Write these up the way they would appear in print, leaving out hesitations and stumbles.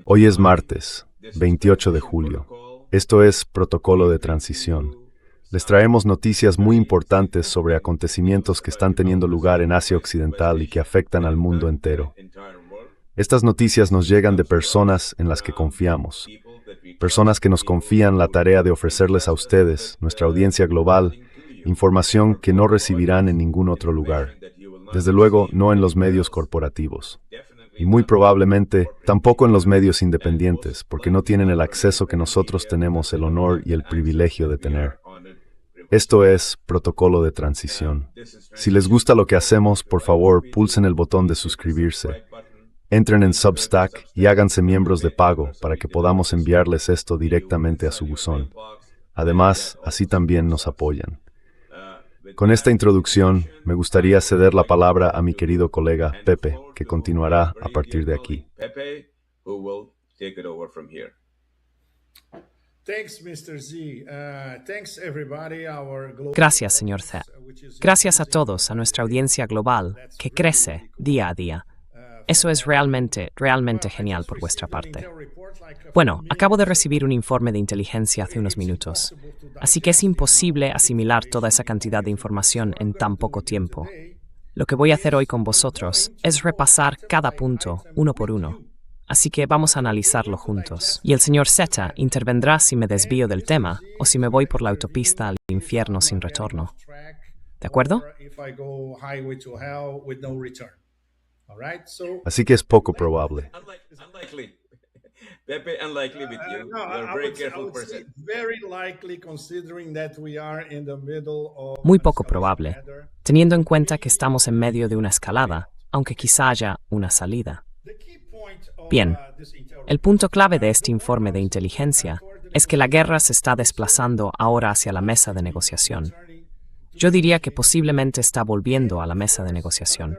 Hoy es martes, 28 de julio. Esto es Protocolo de Transición. Les traemos noticias muy importantes sobre acontecimientos que están teniendo lugar en Asia Occidental y que afectan al mundo entero. Estas noticias nos llegan de personas en las que confiamos. Personas que nos confían la tarea de ofrecerles a ustedes, nuestra audiencia global, información que no recibirán en ningún otro lugar. Desde luego, no en los medios corporativos. Y muy probablemente tampoco en los medios independientes, porque no tienen el acceso que nosotros tenemos el honor y el privilegio de tener. Esto es Protocolo de Transición. Si les gusta lo que hacemos, por favor, pulsen el botón de suscribirse. Entren en Substack y háganse miembros de pago para que podamos enviarles esto directamente a su buzón. Además, así también nos apoyan. Con esta introducción, me gustaría ceder la palabra a mi querido colega Pepe, que continuará a partir de aquí. Gracias, señor Z. Gracias a todos, a nuestra audiencia global, que crece día a día. Eso es realmente genial por vuestra parte. Bueno, acabo de recibir un informe de inteligencia hace unos minutos, así que es imposible asimilar toda esa cantidad de información en tan poco tiempo. Lo que voy a hacer hoy con vosotros es repasar cada punto, uno por uno. Así que vamos a analizarlo juntos. Y el señor Z intervendrá si me desvío del tema o si me voy por la autopista al infierno sin retorno. ¿De acuerdo? Así que es poco probable. Pepe, unlikely with you. You're a very careful person. Muy poco probable, teniendo en cuenta que estamos en medio de una escalada, aunque quizá haya una salida. Bien, el punto clave de este informe de inteligencia es que la guerra se está desplazando ahora hacia la mesa de negociación. Yo diría que posiblemente está volviendo a la mesa de negociación.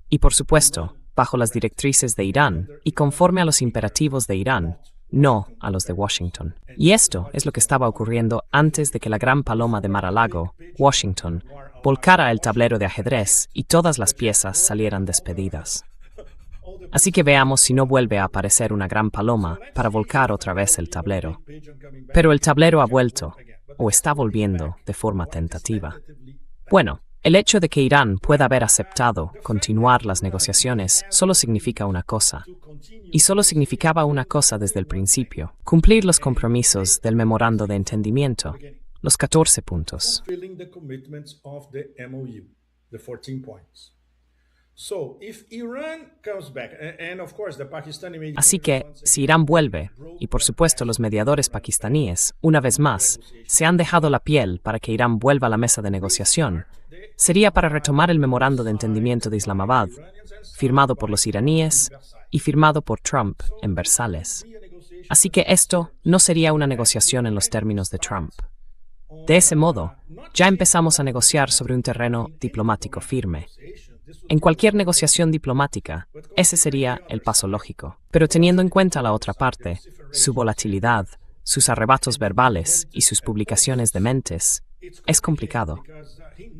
Y por supuesto, bajo las directrices de Irán y conforme a los imperativos de Irán, no a los de Washington. Y esto es lo que estaba ocurriendo antes de que la gran paloma de Mar-a-Lago, Washington, volcara el tablero de ajedrez y todas las piezas salieran despedidas. Así que veamos si no vuelve a aparecer una gran paloma para volcar otra vez el tablero. Pero el tablero ha vuelto, o está volviendo de forma tentativa. Bueno, el hecho de que Irán pueda haber aceptado continuar las negociaciones solo significa una cosa. Y solo significaba una cosa desde el principio: cumplir los compromisos del memorando de entendimiento, los 14 puntos. Así que, si Irán vuelve, y por supuesto los mediadores pakistaníes, una vez más, se han dejado la piel para que Irán vuelva a la mesa de negociación, sería para retomar el memorando de entendimiento de Islamabad, firmado por los iraníes y firmado por Trump en Versalles. Así que esto no sería una negociación en los términos de Trump. De ese modo, ya empezamos a negociar sobre un terreno diplomático firme. En cualquier negociación diplomática, ese sería el paso lógico. Pero teniendo en cuenta la otra parte, su volatilidad, sus arrebatos verbales y sus publicaciones dementes, es complicado.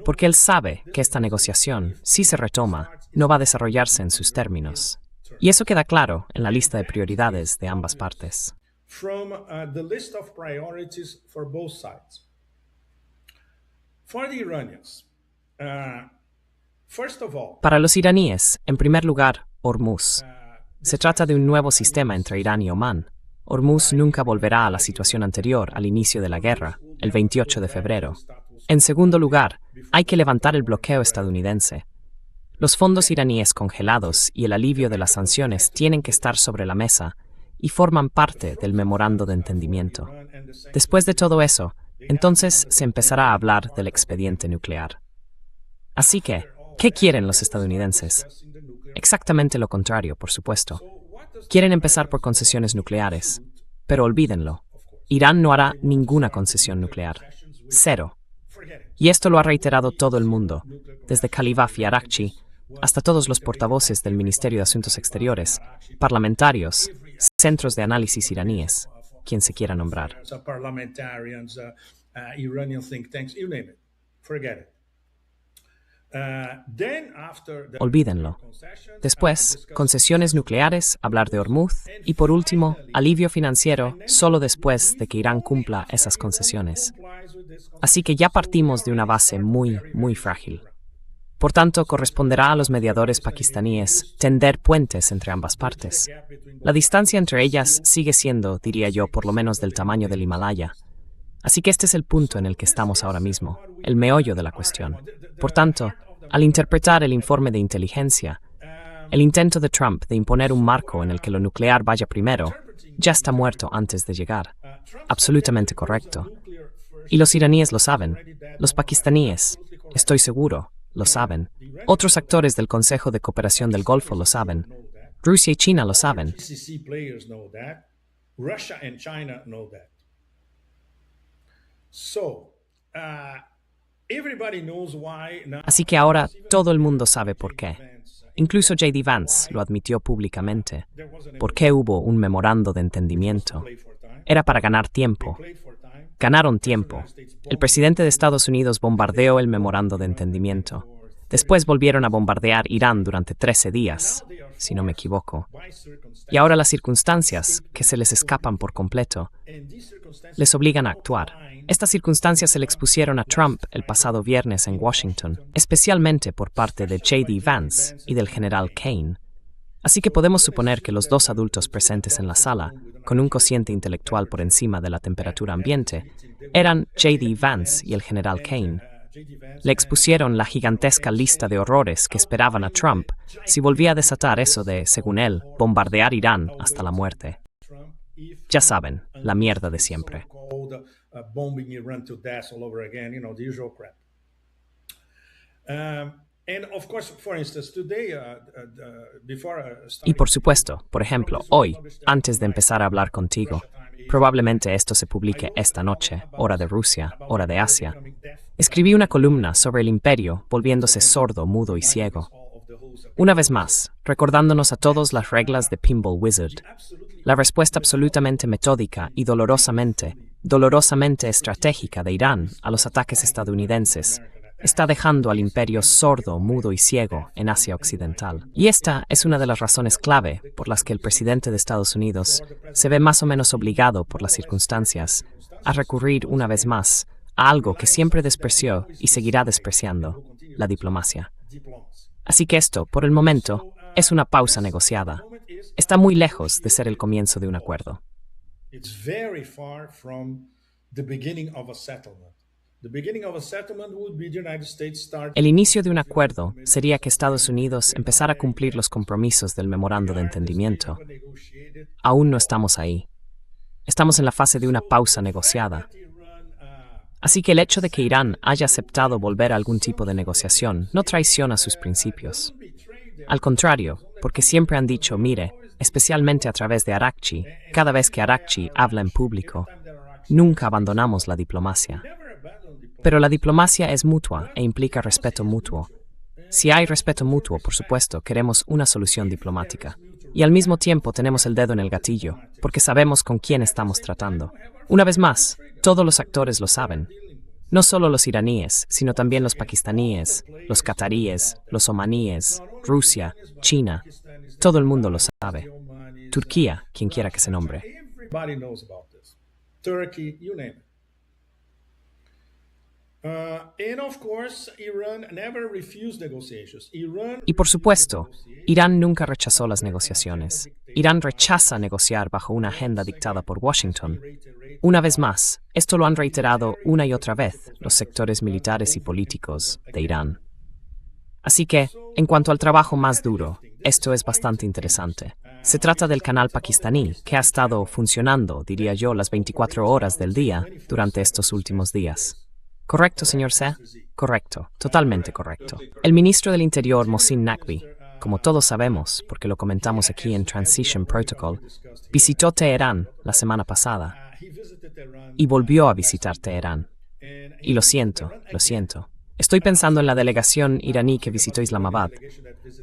Porque él sabe que esta negociación, si se retoma, no va a desarrollarse en sus términos. Y eso queda claro en la lista de prioridades de ambas partes. Para los iraníes, en primer lugar, Hormuz. Se trata de un nuevo sistema entre Irán y Omán. Hormuz nunca volverá a la situación anterior al inicio de la guerra, el 28 de febrero. En segundo lugar, hay que levantar el bloqueo estadounidense. Los fondos iraníes congelados y el alivio de las sanciones tienen que estar sobre la mesa y forman parte del memorando de entendimiento. Después de todo eso, entonces se empezará a hablar del expediente nuclear. Así que, ¿qué quieren los estadounidenses? Exactamente lo contrario, por supuesto. Quieren empezar por concesiones nucleares, pero olvídenlo. Irán no hará ninguna concesión nuclear. Cero. Y esto lo ha reiterado todo el mundo, desde Khalifah y Arakchi hasta todos los portavoces del Ministerio de Asuntos Exteriores, parlamentarios, centros de análisis iraníes, quien se quiera nombrar. Olvídenlo. Después, concesiones nucleares, hablar de Hormuz, y por último, alivio financiero solo después de que Irán cumpla esas concesiones. Así que ya partimos de una base muy, muy frágil. Por tanto, corresponderá a los mediadores pakistaníes tender puentes entre ambas partes. La distancia entre ellas sigue siendo, diría yo, por lo menos del tamaño del Himalaya. Así que este es el punto en el que estamos ahora mismo, el meollo de la cuestión. Por tanto, al interpretar el informe de inteligencia, el intento de Trump de imponer un marco en el que lo nuclear vaya primero, ya está muerto antes de llegar. Absolutamente correcto. Y los iraníes lo saben, los pakistaníes, estoy seguro, lo saben. Otros actores del Consejo de Cooperación del Golfo lo saben. Rusia y China lo saben. Así que ahora todo el mundo sabe por qué. Incluso J.D. Vance lo admitió públicamente. ¿Por qué hubo un memorando de entendimiento? Era para ganar tiempo. Ganaron tiempo. El presidente de Estados Unidos bombardeó el memorando de entendimiento. Después volvieron a bombardear Irán durante 13 días, si no me equivoco. Y ahora las circunstancias, que se les escapan por completo, les obligan a actuar. Estas circunstancias se le expusieron a Trump el pasado viernes en Washington, especialmente por parte de J.D. Vance y del general Kane. Así que podemos suponer que los dos adultos presentes en la sala, con un cociente intelectual por encima de la temperatura ambiente, eran J.D. Vance y el general Kane. Le expusieron la gigantesca lista de horrores que esperaban a Trump si volvía a desatar eso de, según él, bombardear Irán hasta la muerte. Ya saben, la mierda de siempre. Y por supuesto, por ejemplo, hoy, antes de empezar a hablar contigo, probablemente esto se publique esta noche, hora de Rusia, hora de Asia, escribí una columna sobre el imperio volviéndose sordo, mudo y ciego. Una vez más, recordándonos a todos las reglas de Pinball Wizard, la respuesta absolutamente metódica y dolorosamente estratégica de Irán a los ataques estadounidenses está dejando al imperio sordo, mudo y ciego en Asia Occidental. Y esta es una de las razones clave por las que el presidente de Estados Unidos se ve más o menos obligado por las circunstancias a recurrir una vez más a algo que siempre despreció y seguirá despreciando, la diplomacia. Así que esto, por el momento, es una pausa negociada. Está muy lejos de ser el comienzo de un acuerdo. El inicio de un acuerdo sería que Estados Unidos empezara a cumplir los compromisos del memorando de entendimiento. Aún no estamos ahí. Estamos en la fase de una pausa negociada. Así que el hecho de que Irán haya aceptado volver a algún tipo de negociación no traiciona sus principios. Al contrario, porque siempre han dicho, mire, especialmente a través de Arakchi, cada vez que Arakchi habla en público, nunca abandonamos la diplomacia. Pero la diplomacia es mutua e implica respeto mutuo. Si hay respeto mutuo, por supuesto, queremos una solución diplomática. Y al mismo tiempo tenemos el dedo en el gatillo, porque sabemos con quién estamos tratando. Una vez más, todos los actores lo saben. No solo los iraníes, sino también los pakistaníes, los cataríes, los omaníes, Rusia, China. Todo el mundo lo sabe. Turquía, quien quiera que se nombre. Y por supuesto, Irán nunca rechazó las negociaciones. Irán rechaza negociar bajo una agenda dictada por Washington. Una vez más, esto lo han reiterado una y otra vez los sectores militares y políticos de Irán. Así que, en cuanto al trabajo más duro, esto es bastante interesante. Se trata del canal pakistaní, que ha estado funcionando, diría yo, las 24 horas del día durante estos últimos días. ¿Correcto, señor Se? Correcto, totalmente correcto. El ministro del Interior, Mohsin Naqvi, como todos sabemos, porque lo comentamos aquí en Transition Protocol, visitó Teherán la semana pasada y volvió a visitar Teherán. Y lo siento. Estoy pensando en la delegación iraní que visitó Islamabad.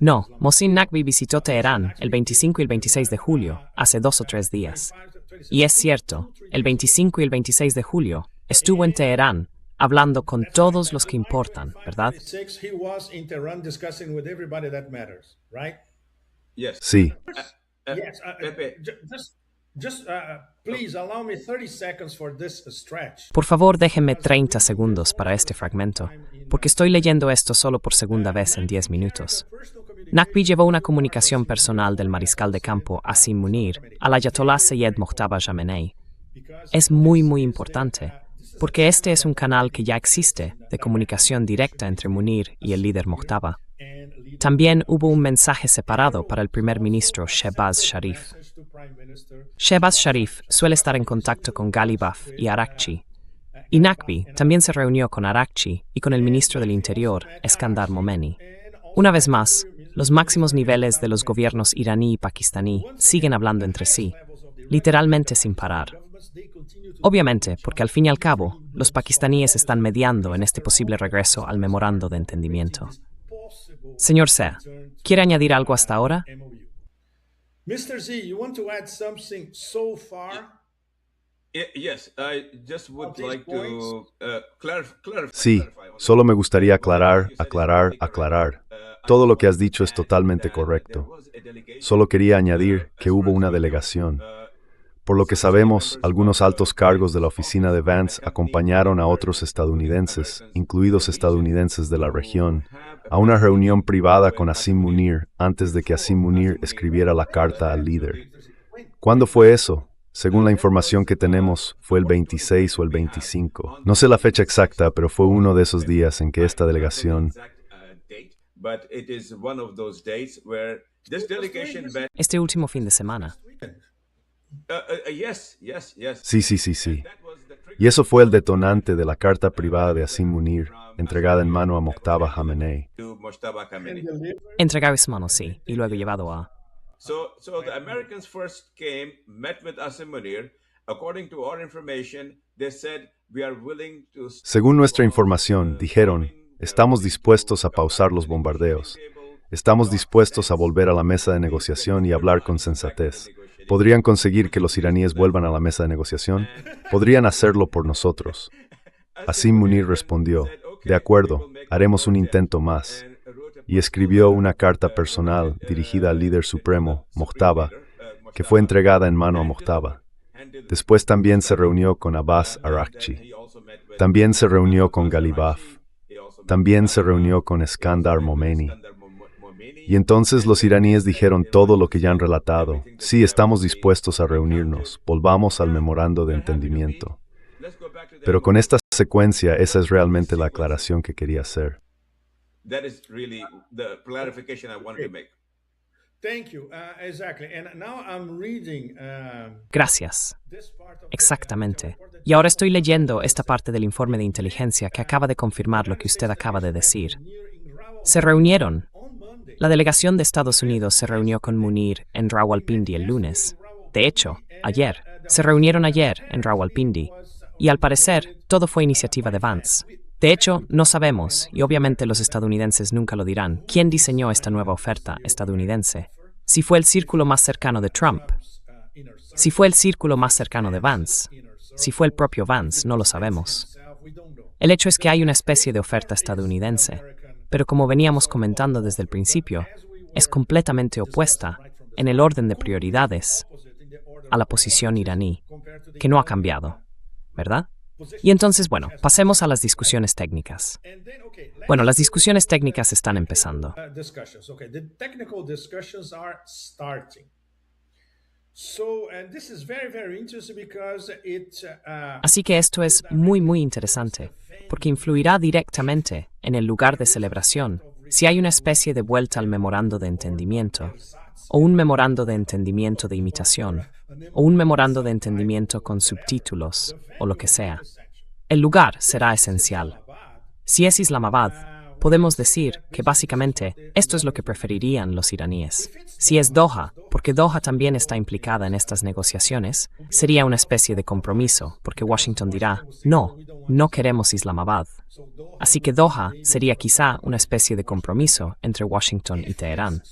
No, Mohsin Naqvi visitó Teherán el 25 y el 26 de julio, hace 2 o 3 días. Y es cierto, el 25 y el 26 de julio estuvo en Teherán hablando con todos los que importan, ¿verdad? Yes. Sí, Pepe, Por favor, déjenme 30 segundos para este fragmento, porque estoy leyendo esto solo por segunda vez en 10 minutos. Naqvi llevó una comunicación personal del mariscal de campo Asim Munir al Ayatollah Seyed Mojtaba Khamenei. Es muy importante, porque este es un canal que ya existe de comunicación directa entre Munir y el líder Mojtaba. También hubo un mensaje separado para el primer ministro Shehbaz Sharif. Shehbaz Sharif suele estar en contacto con Ghalibaf y Arakchi. Y Naqvi también se reunió con Arakchi y con el ministro del Interior, Eskandar Momeni. Una vez más, los máximos niveles de los gobiernos iraní y pakistaní siguen hablando entre sí, literalmente sin parar. Obviamente, porque al fin y al cabo, los pakistaníes están mediando en este posible regreso al memorando de entendimiento. Señor Sea, ¿quiere añadir algo hasta ahora? Mr. Z, you want to add something so far? yes, I just would like to clarify. sí, solo me gustaría aclarar. Todo lo que has dicho es totalmente correcto. Solo quería añadir que hubo una delegación. Por lo que sabemos, algunos altos cargos de la oficina de Vance acompañaron a otros estadounidenses, incluidos estadounidenses de la región, a una reunión privada con Asim Munir antes de que Asim Munir escribiera la carta al líder. ¿Cuándo fue eso? Según la información que tenemos, fue el 26 o el 25. No sé la fecha exacta, pero fue uno de esos días en que esta delegación... Este último fin de semana. Sí. Y eso fue el detonante de la carta privada de Asim Munir, entregada en mano a Mojtaba Khamenei. Entregado en mano, sí, y luego llevado a... So the Americans first came, met with Asim Munir. According to our information, they said we are willing to... Según nuestra información, dijeron, estamos dispuestos a pausar los bombardeos. Estamos dispuestos a volver a la mesa de negociación y hablar con sensatez. ¿Podrían conseguir que los iraníes vuelvan a la mesa de negociación? Podrían hacerlo por nosotros. Asim Munir respondió, de acuerdo, haremos un intento más. Y escribió una carta personal dirigida al líder supremo, Mojtaba, que fue entregada en mano a Mojtaba. Después también se reunió con Abbas Arakchi. También se reunió con Ghalibaf. También se reunió con Eskandar Momeni. Y entonces los iraníes dijeron todo lo que ya han relatado. Sí, estamos dispuestos a reunirnos. Volvamos al memorando de entendimiento. Pero con esta secuencia, esa es realmente la aclaración que quería hacer. That is really the clarification I wanted to make. Thank you. Exactly. And now I'm reading, Gracias. Exactamente. Y ahora estoy leyendo esta parte del informe de inteligencia que acaba de confirmar lo que usted acaba de decir. Se reunieron. La delegación de Estados Unidos se reunió con Munir en Rawalpindi el lunes. De hecho, ayer. Se reunieron ayer en Rawalpindi. Y al parecer, todo fue iniciativa de Vance. De hecho, no sabemos, y obviamente los estadounidenses nunca lo dirán, quién diseñó esta nueva oferta estadounidense. Si fue el círculo más cercano de Trump. Si fue el círculo más cercano de Vance. Si fue el propio Vance, no lo sabemos. El hecho es que hay una especie de oferta estadounidense, pero como veníamos comentando desde el principio, es completamente opuesta, en el orden de prioridades, a la posición iraní, que no ha cambiado, ¿verdad? Y entonces, bueno, pasemos a las discusiones técnicas. Bueno, las discusiones técnicas están empezando. Así que esto es muy interesante, porque influirá directamente en el lugar de celebración si hay una especie de vuelta al memorando de entendimiento, o un memorando de entendimiento de imitación, o un memorando de entendimiento con subtítulos, o lo que sea. El lugar será esencial. Si es Islamabad, podemos decir que básicamente esto es lo que preferirían los iraníes. Si es Doha, porque Doha también está implicada en estas negociaciones, sería una especie de compromiso, porque Washington dirá, no queremos Islamabad. Así que Doha sería quizá una especie de compromiso entre Washington y Teherán.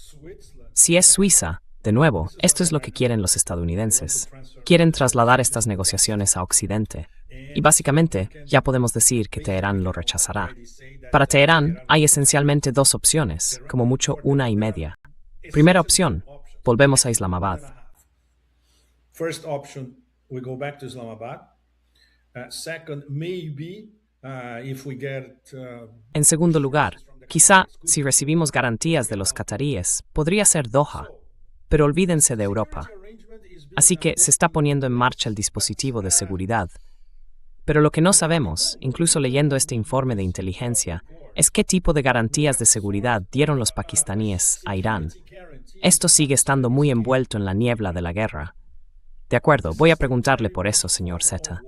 Si es Suiza, De nuevo, esto es lo que quieren los estadounidenses. Quieren trasladar estas negociaciones a Occidente. Y básicamente, ya podemos decir que Teherán lo rechazará. Para Teherán, hay esencialmente dos opciones, como mucho una y media. Primera opción, volvemos a Islamabad. First option, we go back to Islamabad. Second, maybe if we get En segundo lugar, quizá, si recibimos garantías de los cataríes, podría ser Doha, pero olvídense de Europa. Así que se está poniendo en marcha el dispositivo de seguridad. Pero lo que no sabemos, incluso leyendo este informe de inteligencia, es qué tipo de garantías de seguridad dieron los pakistaníes a Irán. Esto sigue estando muy envuelto en la niebla de la guerra. De acuerdo, voy a preguntarle por eso, señor Zeta.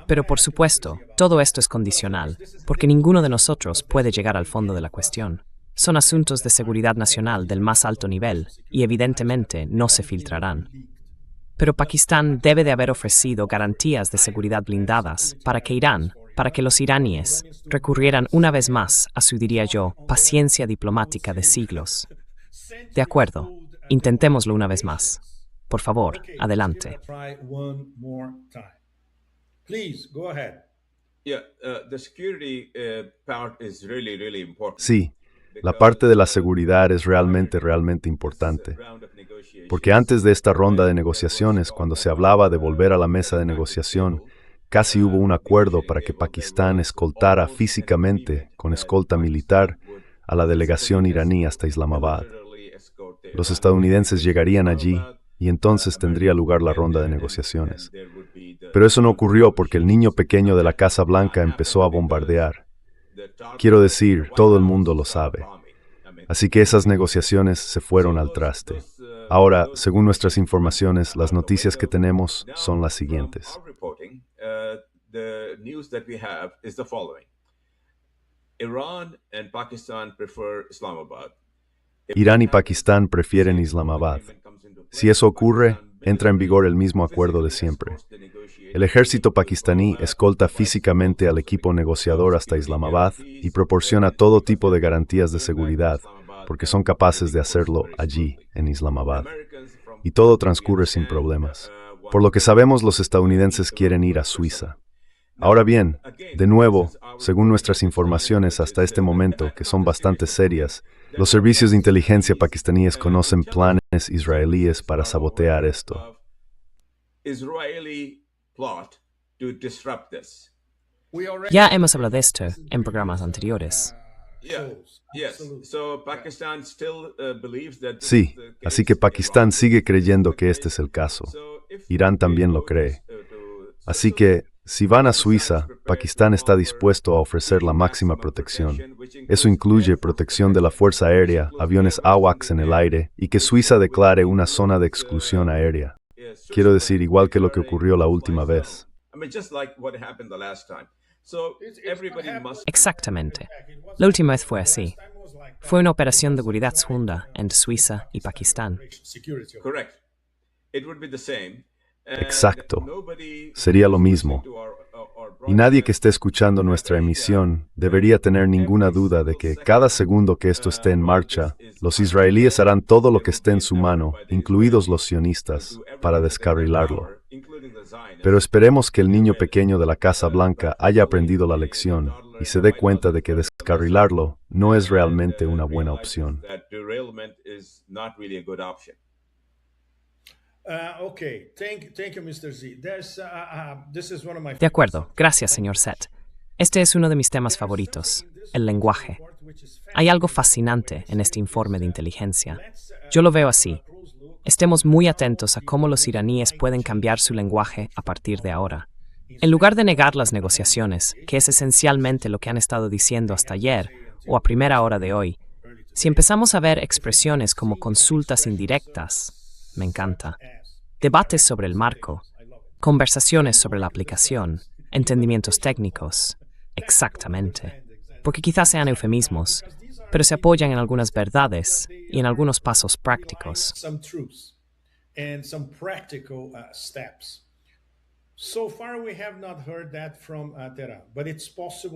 Pero por supuesto, todo esto es condicional, porque ninguno de nosotros puede llegar al fondo de la cuestión. Son asuntos de seguridad nacional del más alto nivel y evidentemente no se filtrarán. Pero Pakistán debe de haber ofrecido garantías de seguridad blindadas para que los iraníes recurrieran una vez más a su, diría yo, paciencia diplomática de siglos. De acuerdo, intentémoslo una vez más. Por favor, adelante. try one more time. Please, go ahead. Yeah, the security part is really, really important. Sí, la parte de la seguridad es realmente importante. Porque antes de esta ronda de negociaciones, cuando se hablaba de volver a la mesa de negociación, casi hubo un acuerdo para que Pakistán escoltara físicamente, con escolta militar, a la delegación iraní hasta Islamabad. Los estadounidenses llegarían allí y entonces tendría lugar la ronda de negociaciones. Pero eso no ocurrió porque el niño pequeño de la Casa Blanca empezó a bombardear. Quiero decir, todo el mundo lo sabe. Así que esas negociaciones se fueron al traste. Ahora, según nuestras informaciones, las noticias que tenemos son las siguientes. The news that we have is the following. Iran and Pakistan prefer Islamabad. Irán y Pakistán prefieren Islamabad. Si eso ocurre, entra en vigor el mismo acuerdo de siempre. El ejército pakistaní escolta físicamente al equipo negociador hasta Islamabad y proporciona todo tipo de garantías de seguridad, porque son capaces de hacerlo allí, en Islamabad. Y todo transcurre sin problemas. Por lo que sabemos, los estadounidenses quieren ir a Suiza. Ahora bien, de nuevo, según nuestras informaciones hasta este momento, que son bastante serias, los servicios de inteligencia pakistaníes conocen planes israelíes para sabotear esto. Ya hemos hablado de esto en programas anteriores. Sí, así que Pakistán sigue creyendo que este es el caso. Irán también lo cree. Así que, si van a Suiza, Pakistán está dispuesto a ofrecer la máxima protección. Eso incluye protección de la Fuerza Aérea, aviones AWACS en el aire y que Suiza declare una zona de exclusión aérea. Quiero decir, igual que lo que ocurrió la última vez. Exactamente. La última vez fue así. Fue una operación de seguridad junta entre Suiza y Pakistán. Correct. It would be the same. Exacto. Sería lo mismo. Y nadie que esté escuchando nuestra emisión debería tener ninguna duda de que cada segundo que esto esté en marcha, los israelíes harán todo lo que esté en su mano, incluidos los sionistas, para descarrilarlo. Pero esperemos que el niño pequeño de la Casa Blanca haya aprendido la lección y se dé cuenta de que descarrilarlo no es realmente una buena opción. De acuerdo, gracias, señor Set. Este es uno de mis temas favoritos, el lenguaje. Hay algo fascinante en este informe de inteligencia. Yo lo veo así. Estemos muy atentos a cómo los iraníes pueden cambiar su lenguaje a partir de ahora. En lugar de negar las negociaciones, que es esencialmente lo que han estado diciendo hasta ayer o a primera hora de hoy, si empezamos a ver expresiones como consultas indirectas, me encanta, debates sobre el marco, conversaciones sobre la aplicación, entendimientos técnicos, exactamente, porque quizás sean eufemismos, pero se apoyan en algunas verdades y en algunos pasos prácticos.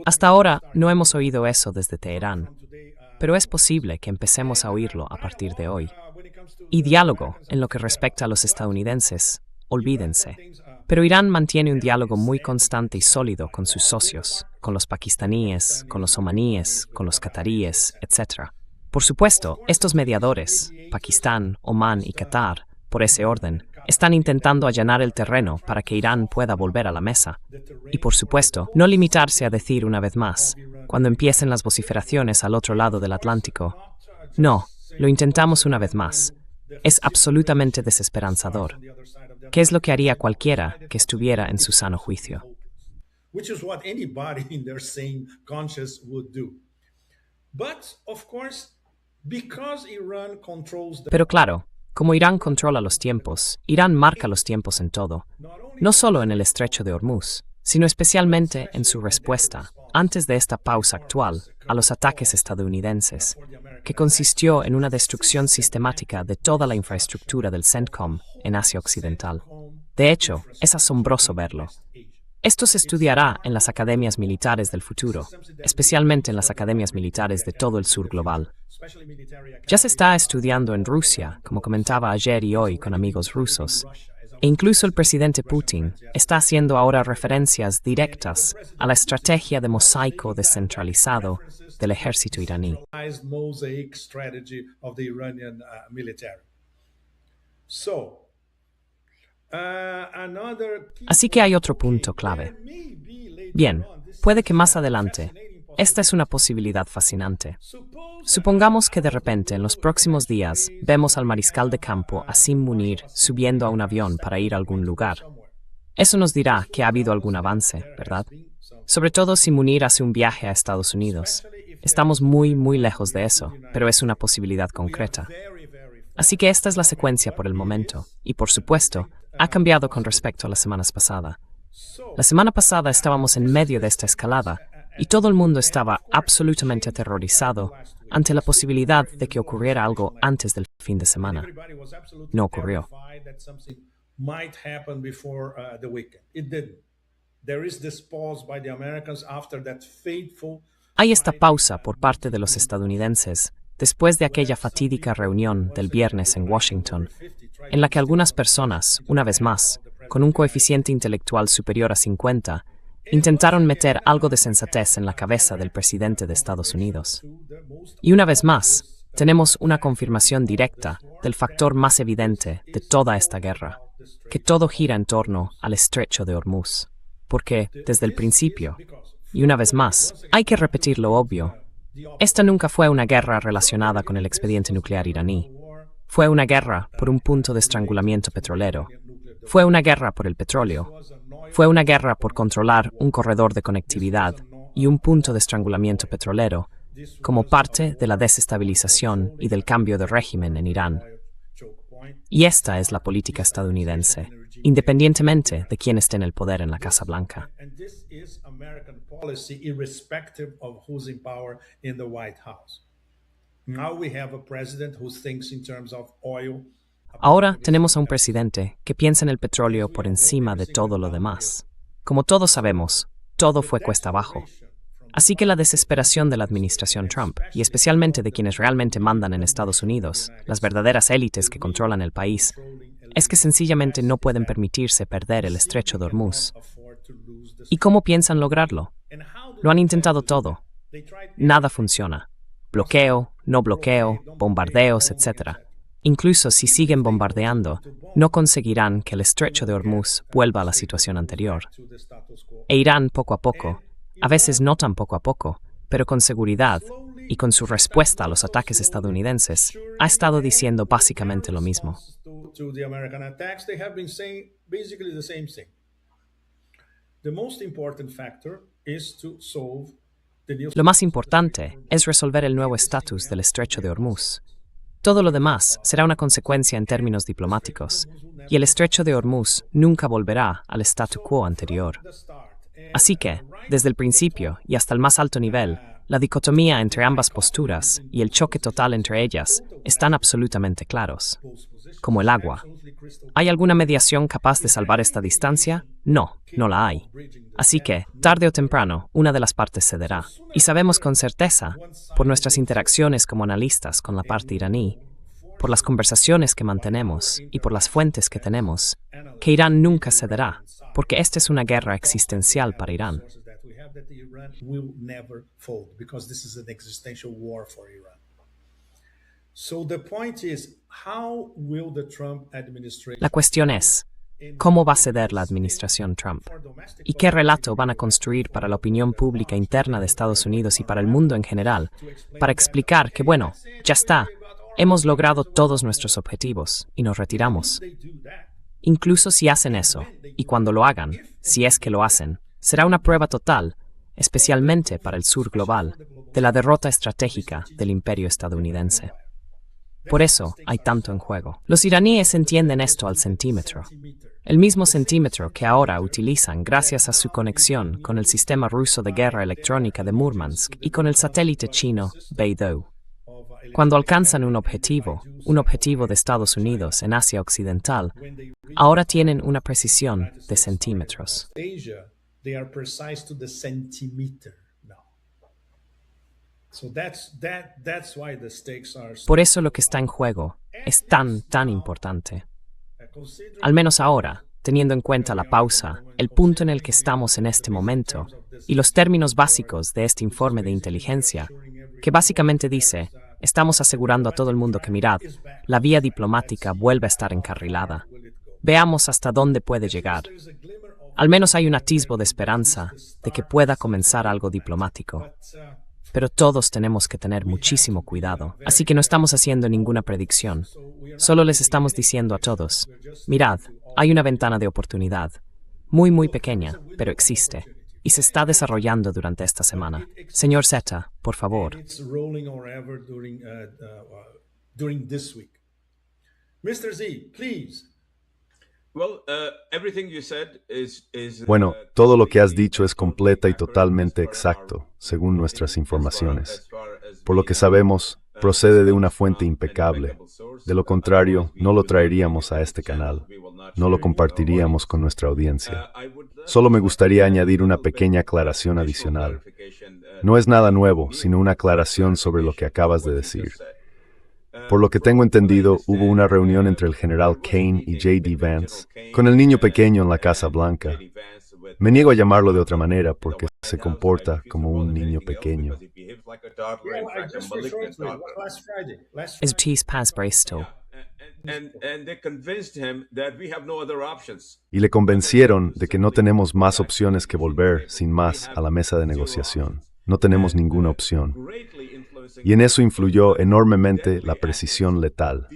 Hasta ahora no hemos oído eso desde Teherán, pero es posible que empecemos a oírlo a partir de hoy. y diálogo en lo que respecta a los estadounidenses, olvídense. Pero Irán mantiene un diálogo muy constante y sólido con sus socios, con los pakistaníes, con los omaníes, con los cataríes, etc. Por supuesto, estos mediadores, Pakistán, Omán y Qatar, por ese orden, están intentando allanar el terreno para que Irán pueda volver a la mesa. Y por supuesto, no limitarse a decir una vez más, cuando empiecen las vociferaciones al otro lado del Atlántico, no, lo intentamos una vez más. Es absolutamente desesperanzador. ¿Qué es lo que haría cualquiera que estuviera en su sano juicio? Which is what anybody in their sane conscience would do. But, of course, because Iran controls the... Pero claro, como Irán controla los tiempos, Irán marca los tiempos en todo, no solo en el estrecho de Hormuz, sino especialmente en su respuesta, antes de esta pausa actual, a los ataques estadounidenses, que consistió en una destrucción sistemática de toda la infraestructura del CENTCOM en Asia Occidental. De hecho, es asombroso verlo. Esto se estudiará en las academias militares del futuro, especialmente en las academias militares de todo el sur global. Ya se está estudiando en Rusia, como comentaba ayer y hoy con amigos rusos, e incluso el presidente Putin está haciendo ahora referencias directas a la estrategia de mosaico descentralizado del ejército iraní. Así que hay otro punto clave. Bien, puede que más adelante, esta es una posibilidad fascinante. Supongamos que de repente en los próximos días vemos al mariscal de campo Asim Munir subiendo a un avión para ir a algún lugar. Eso nos dirá que ha habido algún avance, ¿verdad? Sobre todo si Munir hace un viaje a Estados Unidos. Estamos muy, muy lejos de eso, pero es una posibilidad concreta. Así que esta es la secuencia por el momento, y por supuesto, ha cambiado con respecto a las semanas pasadas. La semana pasada estábamos en medio de esta escalada, y todo el mundo estaba absolutamente aterrorizado ante la posibilidad de que ocurriera algo antes del fin de semana. No ocurrió. Hay esta pausa por parte de los estadounidenses después de aquella fatídica reunión del viernes en Washington, en la que algunas personas, una vez más, con un coeficiente intelectual superior a 50, intentaron meter algo de sensatez en la cabeza del presidente de Estados Unidos. Y una vez más, tenemos una confirmación directa del factor más evidente de toda esta guerra, que todo gira en torno al estrecho de Hormuz. Porque, desde el principio, y una vez más, hay que repetir lo obvio, esta nunca fue una guerra relacionada con el expediente nuclear iraní. Fue una guerra por un punto de estrangulamiento petrolero. Fue una guerra por el petróleo. Fue una guerra por controlar un corredor de conectividad y un punto de estrangulamiento petrolero como parte de la desestabilización y del cambio de régimen en Irán. Y esta es la política estadounidense, independientemente de quién esté en el poder en la Casa Blanca. Ahora tenemos a un presidente que piensa en el petróleo por encima de todo lo demás. Como todos sabemos, todo fue cuesta abajo. Así que la desesperación de la administración Trump, y especialmente de quienes realmente mandan en Estados Unidos, las verdaderas élites que controlan el país, es que sencillamente no pueden permitirse perder el estrecho de Hormuz. ¿Y cómo piensan lograrlo? Lo han intentado todo. Nada funciona. Bloqueo, no bloqueo, bombardeos, etc. Incluso si siguen bombardeando, no conseguirán que el estrecho de Hormuz vuelva a la situación anterior. E Irán, poco a poco, a veces no tan poco a poco, pero con seguridad, y con su respuesta a los ataques estadounidenses, ha estado diciendo básicamente lo mismo. Lo más importante es resolver el nuevo estatus del estrecho de Hormuz. Todo lo demás será una consecuencia en términos diplomáticos, y el estrecho de Hormuz nunca volverá al statu quo anterior. Así que, desde el principio y hasta el más alto nivel, la dicotomía entre ambas posturas y el choque total entre ellas están absolutamente claros. Como el agua. ¿Hay alguna mediación capaz de salvar esta distancia? No, no la hay. Así que, tarde o temprano, una de las partes cederá. Y sabemos con certeza, por nuestras interacciones como analistas con la parte iraní, por las conversaciones que mantenemos y por las fuentes que tenemos, que Irán nunca cederá, porque esta es una guerra existencial para Irán. La cuestión es, ¿cómo va a ceder la administración Trump? ¿Y qué relato van a construir para la opinión pública interna de Estados Unidos y para el mundo en general, para explicar que, bueno, ya está, hemos logrado todos nuestros objetivos y nos retiramos? Incluso si hacen eso, y cuando lo hagan, si es que lo hacen, será una prueba total, especialmente para el sur global, de la derrota estratégica del imperio estadounidense. Por eso hay tanto en juego. Los iraníes entienden esto al centímetro. El mismo centímetro que ahora utilizan gracias a su conexión con el sistema ruso de guerra electrónica de Murmansk y con el satélite chino Beidou. Cuando alcanzan un objetivo de Estados Unidos en Asia Occidental, ahora tienen una precisión de centímetros. Por eso lo que está en juego es tan importante. Al menos ahora, teniendo en cuenta la pausa, el punto en el que estamos en este momento, y los términos básicos de este informe de inteligencia, que básicamente dice, estamos asegurando a todo el mundo que mirad, la vía diplomática vuelve a estar encarrilada. Veamos hasta dónde puede llegar. Al menos hay un atisbo de esperanza de que pueda comenzar algo diplomático. Pero todos tenemos que tener muchísimo cuidado, así que no estamos haciendo ninguna predicción. Solo les estamos diciendo a todos, mirad, hay una ventana de oportunidad, muy pequeña, pero existe, y se está desarrollando durante esta semana. Señor Zeta, por favor. Bueno, todo lo que has dicho es completa y totalmente exacto, según nuestras informaciones. Por lo que sabemos, procede de una fuente impecable. De lo contrario, no lo traeríamos a este canal. No lo compartiríamos con nuestra audiencia. Solo me gustaría añadir una pequeña aclaración adicional. No es nada nuevo, sino una aclaración sobre lo que acabas de decir. Por lo que tengo entendido, hubo una reunión entre el general Kane y J.D. Vance con el niño pequeño en la Casa Blanca. Me niego a llamarlo de otra manera porque se comporta como un niño pequeño. Es esto. Y le convencieron de que no tenemos más opciones que volver, sin más, a la mesa de negociación. No tenemos ninguna opción. Y en eso influyó enormemente la precisión letal.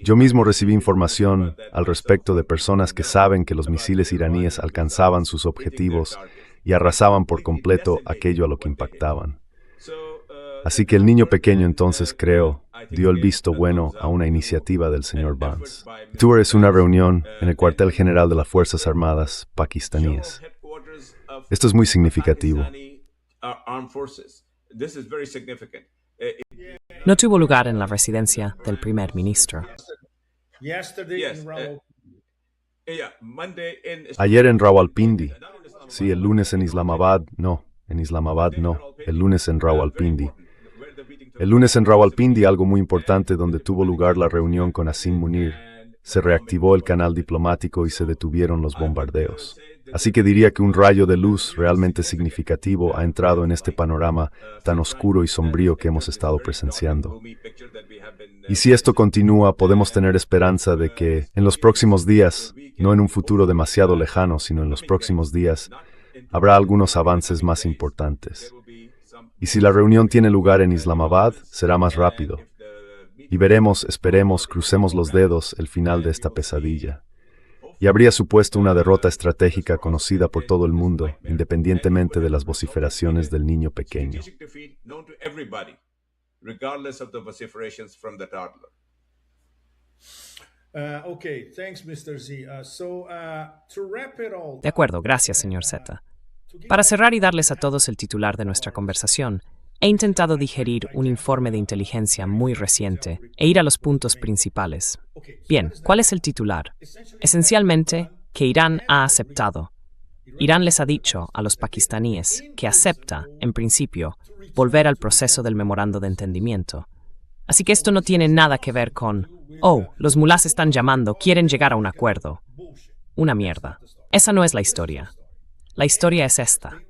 Yo mismo recibí información al respecto de personas que saben que los misiles iraníes alcanzaban sus objetivos y arrasaban por completo aquello a lo que impactaban. Así que el niño pequeño entonces, creo, dio el visto bueno a una iniciativa del señor Vance. Tour es una reunión en el cuartel general de las Fuerzas Armadas pakistaníes. Esto es muy significativo. No tuvo lugar en la residencia del primer ministro. Ayer en Rawalpindi. Sí, el lunes en Islamabad, no. En Islamabad, no. El lunes en Rawalpindi. El lunes en Rawalpindi, algo muy importante donde tuvo lugar la reunión con Asim Munir. Se reactivó el canal diplomático y se detuvieron los bombardeos. Así que diría que un rayo de luz realmente significativo ha entrado en este panorama tan oscuro y sombrío que hemos estado presenciando. Y si esto continúa, podemos tener esperanza de que en los próximos días, no en un futuro demasiado lejano, sino en los próximos días, habrá algunos avances más importantes. Y si la reunión tiene lugar en Islamabad, será más rápido. Y veremos, esperemos, crucemos los dedos, el final de esta pesadilla. Y habría supuesto una derrota estratégica conocida por todo el mundo, independientemente de las vociferaciones del niño pequeño. De acuerdo, gracias, señor Zeta. Para cerrar y darles a todos el titular de nuestra conversación, he intentado digerir un informe de inteligencia muy reciente e ir a los puntos principales. Bien, ¿cuál es el titular? Esencialmente, que Irán ha aceptado. Irán les ha dicho a los pakistaníes que acepta, en principio, volver al proceso del memorando de entendimiento. Así que esto no tiene nada que ver con, oh, los mulás están llamando, quieren llegar a un acuerdo. Una mierda. Esa no es la historia. La historia es esta.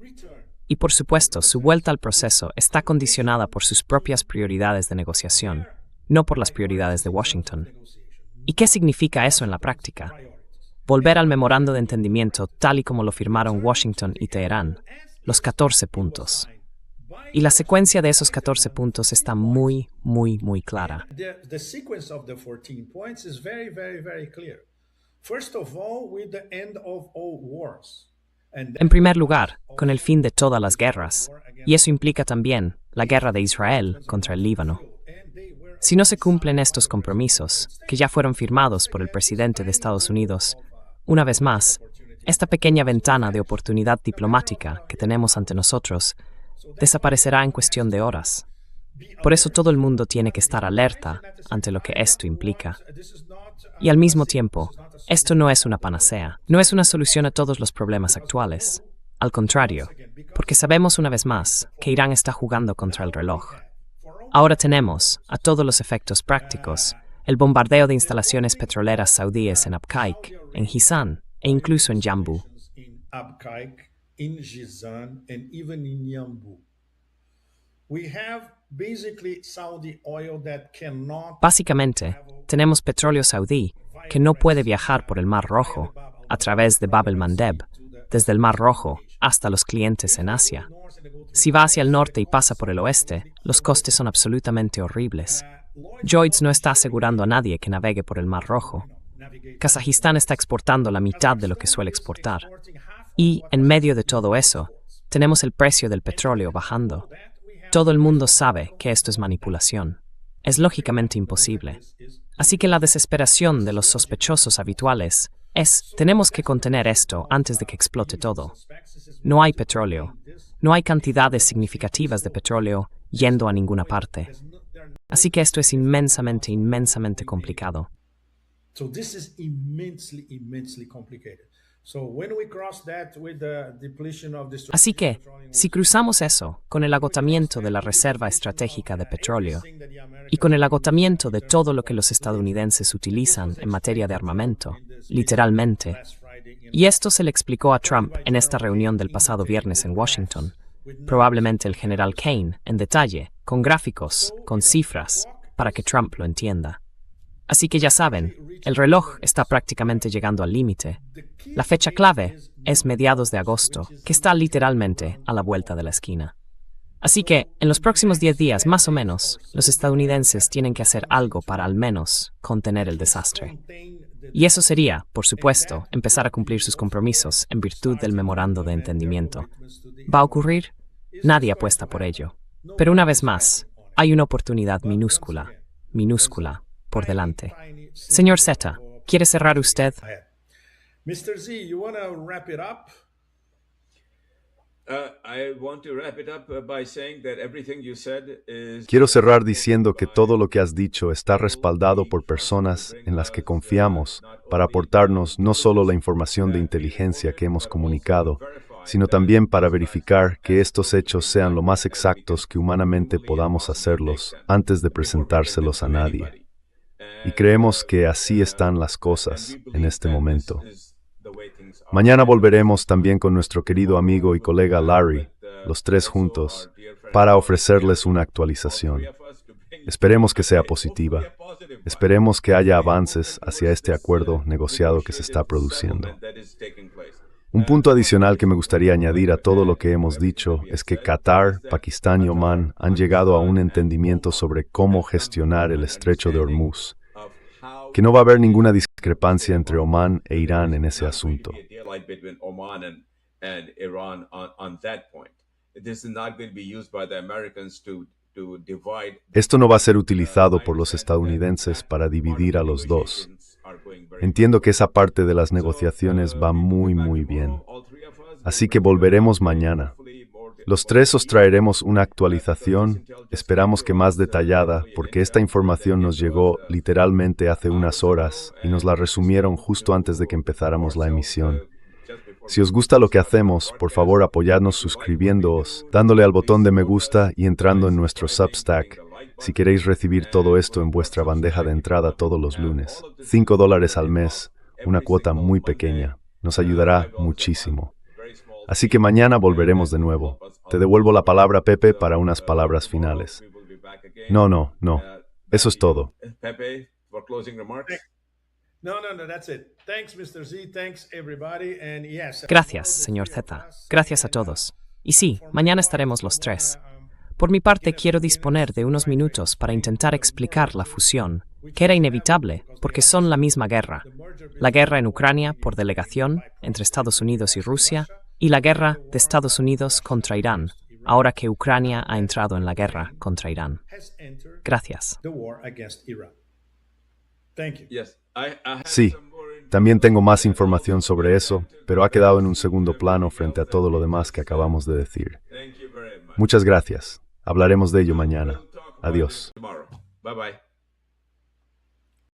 Y por supuesto, su vuelta al proceso está condicionada por sus propias prioridades de negociación, no por las prioridades de Washington. ¿Y qué significa eso en la práctica? Volver al memorando de entendimiento tal y como lo firmaron Washington y Teherán, los 14 puntos. Y la secuencia de esos 14 puntos está muy clara. The sequence of the 14 points is very clear. First of all, with the end of all wars. En primer lugar, con el fin de todas las guerras, y eso implica también la guerra de Israel contra el Líbano. Si no se cumplen estos compromisos, que ya fueron firmados por el presidente de Estados Unidos, una vez más, esta pequeña ventana de oportunidad diplomática que tenemos ante nosotros desaparecerá en cuestión de horas. Por eso todo el mundo tiene que estar alerta ante lo que esto implica. Y al mismo tiempo, esto no es una panacea, no es una solución a todos los problemas actuales. Al contrario, porque sabemos una vez más que Irán está jugando contra el reloj. Ahora tenemos, a todos los efectos prácticos, el bombardeo de instalaciones petroleras saudíes en Abqaiq, en Jizán e incluso en Yanbu. In Jizan and even in Yanbu. We have basically Saudi oil that cannot. Básicamente, tenemos petróleo saudí que no puede viajar por el Mar Rojo a través de Bab el-Mandeb, desde el Mar Rojo hasta los clientes en Asia. Si va hacia el norte y pasa por el oeste, los costes son absolutamente horribles. Lloyds no está asegurando a nadie que navegue por el Mar Rojo. Kazajistán está exportando la mitad de lo que suele exportar. Y, en medio de todo eso, tenemos el precio del petróleo bajando. Todo el mundo sabe que esto es manipulación. Es lógicamente imposible. Así que la desesperación de los sospechosos habituales es, tenemos que contener esto antes de que explote todo. No hay petróleo. No hay cantidades significativas de petróleo yendo a ninguna parte. Así que esto es inmensamente complicado. So this is immensely complicated. Así que, si cruzamos eso con el agotamiento de la reserva estratégica de petróleo y con el agotamiento de todo lo que los estadounidenses utilizan en materia de armamento, literalmente, y esto se le explicó a Trump en esta reunión del pasado viernes en Washington, probablemente el general Kane, en detalle, con gráficos, con cifras, para que Trump lo entienda. Así que ya saben, el reloj está prácticamente llegando al límite. La fecha clave es mediados de agosto, que está literalmente a la vuelta de la esquina. Así que, en los próximos 10 días, más o menos, los estadounidenses tienen que hacer algo para al menos contener el desastre. Y eso sería, por supuesto, empezar a cumplir sus compromisos en virtud del memorando de entendimiento. ¿Va a ocurrir? Nadie apuesta por ello. Pero una vez más, hay una oportunidad minúscula, por delante. Señor Z, ¿quiere cerrar usted? Mr. Z, you want to wrap it up? I want to wrap it up by saying that everything you said is. Quiero cerrar diciendo que todo lo que has dicho está respaldado por personas en las que confiamos para aportarnos no solo la información de inteligencia que hemos comunicado, sino también para verificar que estos hechos sean lo más exactos que humanamente podamos hacerlos antes de presentárselos a nadie. Y creemos que así están las cosas en este momento. Mañana volveremos también con nuestro querido amigo y colega Larry, los tres juntos, para ofrecerles una actualización. Esperemos que sea positiva. Esperemos que haya avances hacia este acuerdo negociado que se está produciendo. Un punto adicional que me gustaría añadir a todo lo que hemos dicho es que Qatar, Pakistán y Omán han llegado a un entendimiento sobre cómo gestionar el estrecho de Hormuz, que no va a haber ninguna discrepancia entre Omán e Irán en ese asunto. Esto no va a ser utilizado por los estadounidenses para dividir a los dos. Entiendo que esa parte de las negociaciones va muy bien. Así que volveremos mañana. Los tres os traeremos una actualización, esperamos que más detallada, porque esta información nos llegó literalmente hace unas horas y nos la resumieron justo antes de que empezáramos la emisión. Si os gusta lo que hacemos, por favor apoyadnos suscribiéndoos, dándole al botón de me gusta y entrando en nuestro Substack, si queréis recibir todo esto en vuestra bandeja de entrada todos los lunes. $5 al mes, una cuota muy pequeña. Nos ayudará muchísimo. Así que mañana volveremos de nuevo. Te devuelvo la palabra, Pepe, para unas palabras finales. No. Eso es todo. Pepe, for closing remarks. No, that's it. Thanks, Mr. Z. Thanks, everybody. And yes. Gracias, señor Z. Gracias a todos. Y sí, mañana estaremos los tres. Por mi parte, quiero disponer de unos minutos para intentar explicar la fusión, que era inevitable, porque son la misma guerra. La guerra en Ucrania por delegación entre Estados Unidos y Rusia, y la guerra de Estados Unidos contra Irán, ahora que Ucrania ha entrado en la guerra contra Irán. Gracias. Sí, también tengo más información sobre eso, pero ha quedado en un segundo plano frente a todo lo demás que acabamos de decir. Muchas gracias. Hablaremos de ello mañana. Adiós. Bye bye.